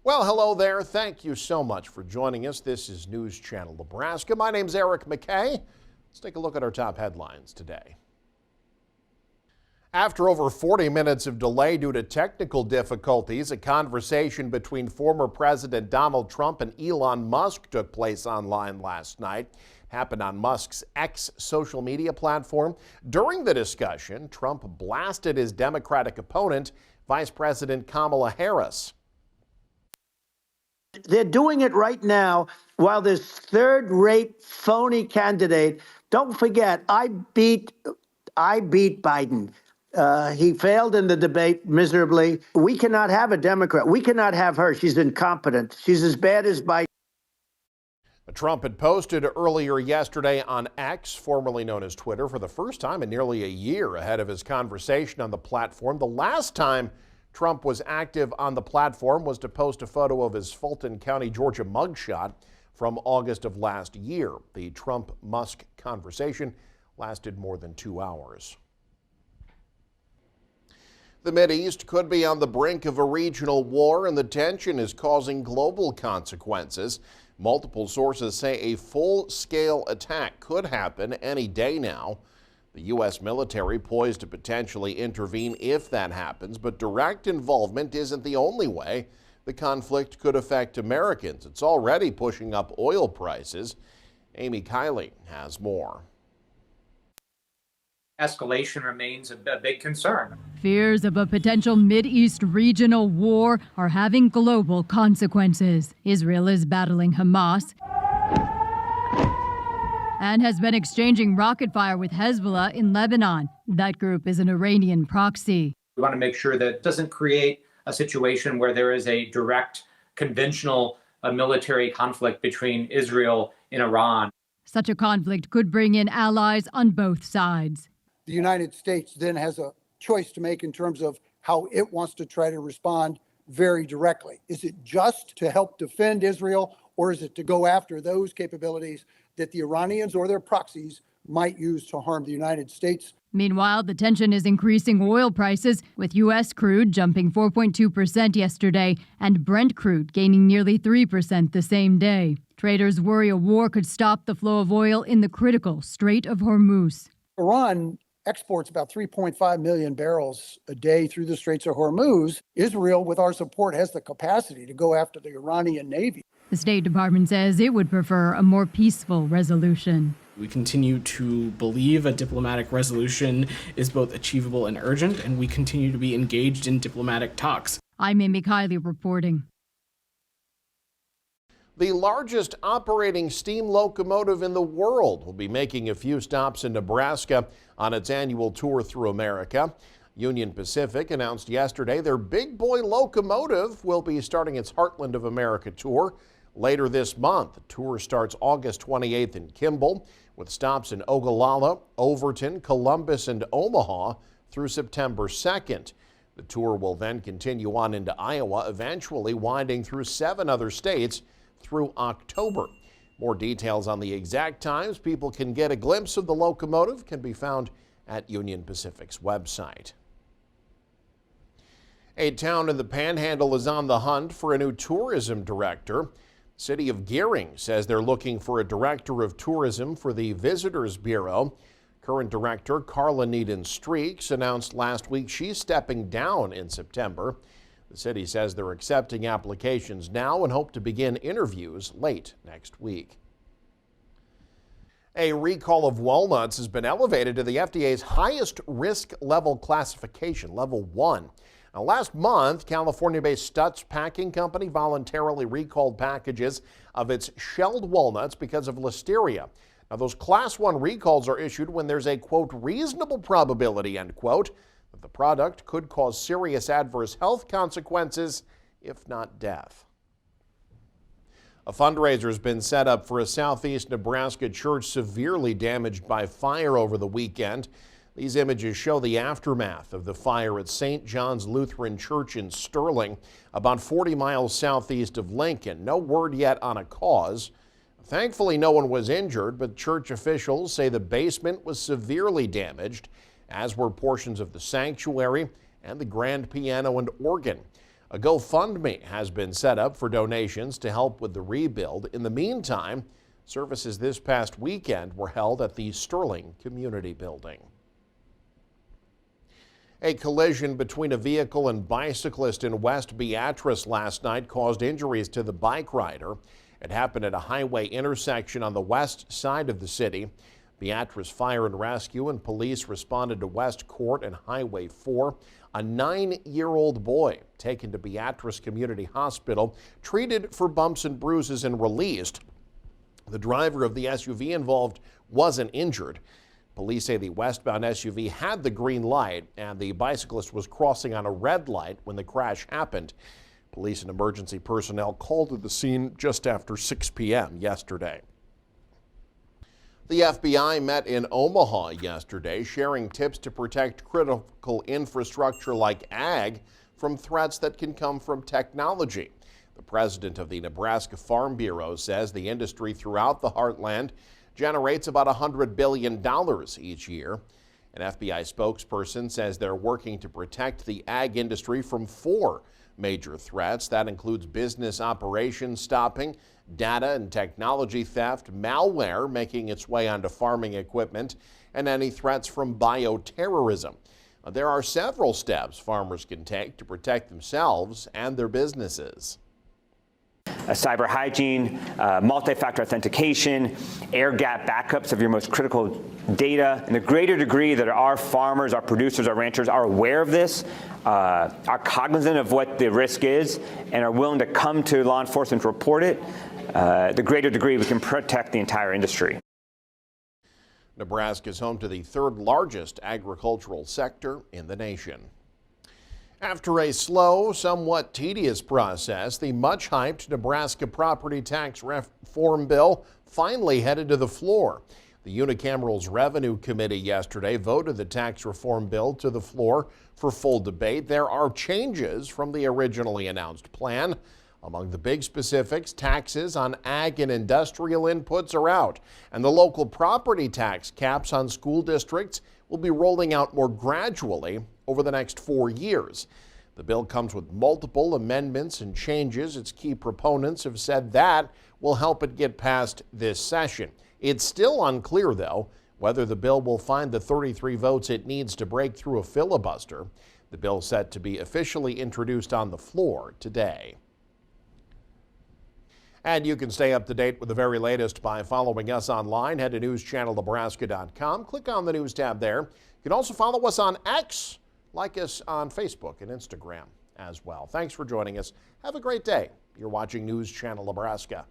Well, hello there. Thank you so much for joining us. This is News Channel Nebraska. My name's Eric McKay. Let's take a look at our top headlines today. After over 40 minutes of delay due to technical difficulties, a conversation between former President Donald Trump and Elon Musk took place online last night. Happened on Musk's X social media platform. During the discussion, Trump blasted his Democratic opponent, Vice President Kamala Harris. They're doing it right now while this third-rate phony candidate. Don't forget, I beat Biden. He failed in the debate miserably. We cannot have a Democrat. We cannot have her. She's incompetent. She's as bad as Biden. Trump had posted earlier yesterday on X, formerly known as Twitter, for the first time in nearly a year ahead of his conversation on the platform. The last time Trump was active on the platform was to post a photo of his Fulton County, Georgia mugshot from August of last year. The Trump-Musk conversation lasted more than 2 hours. The Mideast could be on the brink of a regional war, and the tension is causing global consequences. Multiple sources say a full-scale attack could happen any day now. The U.S. military poised to potentially intervene if that happens, but direct involvement isn't the only way the conflict could affect Americans. It's already pushing up oil prices. Amy Kiley has more. Escalation remains a big concern. Fears of a potential Mideast regional war are having global consequences. Israel is battling Hamas and has been exchanging rocket fire with Hezbollah in Lebanon. That group is an Iranian proxy. We want to make sure that it doesn't create a situation where there is a direct, conventional military conflict between Israel and Iran. Such a conflict could bring in allies on both sides. The United States then has a choice to make in terms of how it wants to try to respond very directly. Is it just to help defend Israel, or is it to go after those capabilities that the Iranians or their proxies might use to harm the United States? Meanwhile, the tension is increasing oil prices, with U.S. crude jumping 4.2% yesterday and Brent crude gaining nearly 3% the same day. Traders worry a war could stop the flow of oil in the critical Strait of Hormuz. Iran exports about 3.5 million barrels a day through the Straits of Hormuz. Israel, with our support, has the capacity to go after the Iranian Navy. The State Department says it would prefer a more peaceful resolution. We continue to believe a diplomatic resolution is both achievable and urgent, and we continue to be engaged in diplomatic talks. I'm Amy Kiley reporting. The largest operating steam locomotive in the world will be making a few stops in Nebraska on its annual tour through America. Union Pacific announced yesterday their Big Boy locomotive will be starting its Heartland of America tour later this month. The tour starts August 28th in Kimball, with stops in Ogallala, Overton, Columbus, and Omaha through September 2nd. The tour will then continue on into Iowa, eventually winding through 7 other states through October. More details on the exact times people can get a glimpse of the locomotive can be found at Union Pacific's website. A town in the Panhandle is on the hunt for a new tourism director. The city of Gearing says they're looking for a director of tourism for the Visitors Bureau. Current director Carla Needon-Streaks announced last week she's stepping down in September. The city says they're accepting applications now and hope to begin interviews late next week. A recall of walnuts has been elevated to the FDA's highest risk level classification, level 1. Now, last month, California-based Stutz Packing Company voluntarily recalled packages of its shelled walnuts because of listeria. Now, those Class 1 recalls are issued when there's a, quote, reasonable probability, end quote, that the product could cause serious adverse health consequences, if not death. A fundraiser has been set up for a southeast Nebraska church severely damaged by fire over the weekend. These images show the aftermath of the fire at St. John's Lutheran Church in Sterling, about 40 miles southeast of Lincoln. No word yet on a cause. Thankfully, no one was injured, but church officials say the basement was severely damaged, as were portions of the sanctuary and the grand piano and organ. A GoFundMe has been set up for donations to help with the rebuild. In the meantime, services this past weekend were held at the Sterling Community Building. A collision between a vehicle and bicyclist in West Beatrice last night caused injuries to the bike rider. It happened at a highway intersection on the west side of the city. Beatrice Fire and Rescue and police responded to West Court and Highway 4. A 9-year-old boy taken to Beatrice Community Hospital, treated for bumps and bruises and released. The driver of the SUV involved wasn't injured. Police say the westbound SUV had the green light and the bicyclist was crossing on a red light when the crash happened. Police and emergency personnel called to the scene just after 6 p.m. yesterday. The FBI met in Omaha yesterday, sharing tips to protect critical infrastructure like ag from threats that can come from technology. The president of the Nebraska Farm Bureau says the industry throughout the heartland generates about $100 billion each year. An FBI spokesperson says they're working to protect the ag industry from 4 major threats. That includes business operations stopping, data and technology theft, malware making its way onto farming equipment, and any threats from bioterrorism. There are several steps farmers can take to protect themselves and their businesses. Cyber hygiene, multi-factor authentication, air gap backups of your most critical data. And the greater degree that our farmers, our producers, our ranchers are aware of this, are cognizant of what the risk is, and are willing to come to law enforcement to report it, the greater degree we can protect the entire industry. Nebraska is home to the 3rd largest agricultural sector in the nation. After a slow, somewhat tedious process, the much-hyped Nebraska property tax reform bill finally headed to the floor. The unicameral's Revenue Committee yesterday voted the tax reform bill to the floor for full debate. There are changes from the originally announced plan. Among the big specifics, taxes on ag and industrial inputs are out, and the local property tax caps on school districts will be rolling out more gradually over the next 4 years. The bill comes with multiple amendments and changes. Its key proponents have said that will help it get past this session. It's still unclear, though, whether the bill will find the 33 votes it needs to break through a filibuster. The bill is set to be officially introduced on the floor today. And you can stay up to date with the very latest by following us online. Head to newschannelnebraska.com. Click on the news tab there. You can also follow us on X. Like us on Facebook and Instagram as well. Thanks for joining us. Have a great day. You're watching News Channel Nebraska.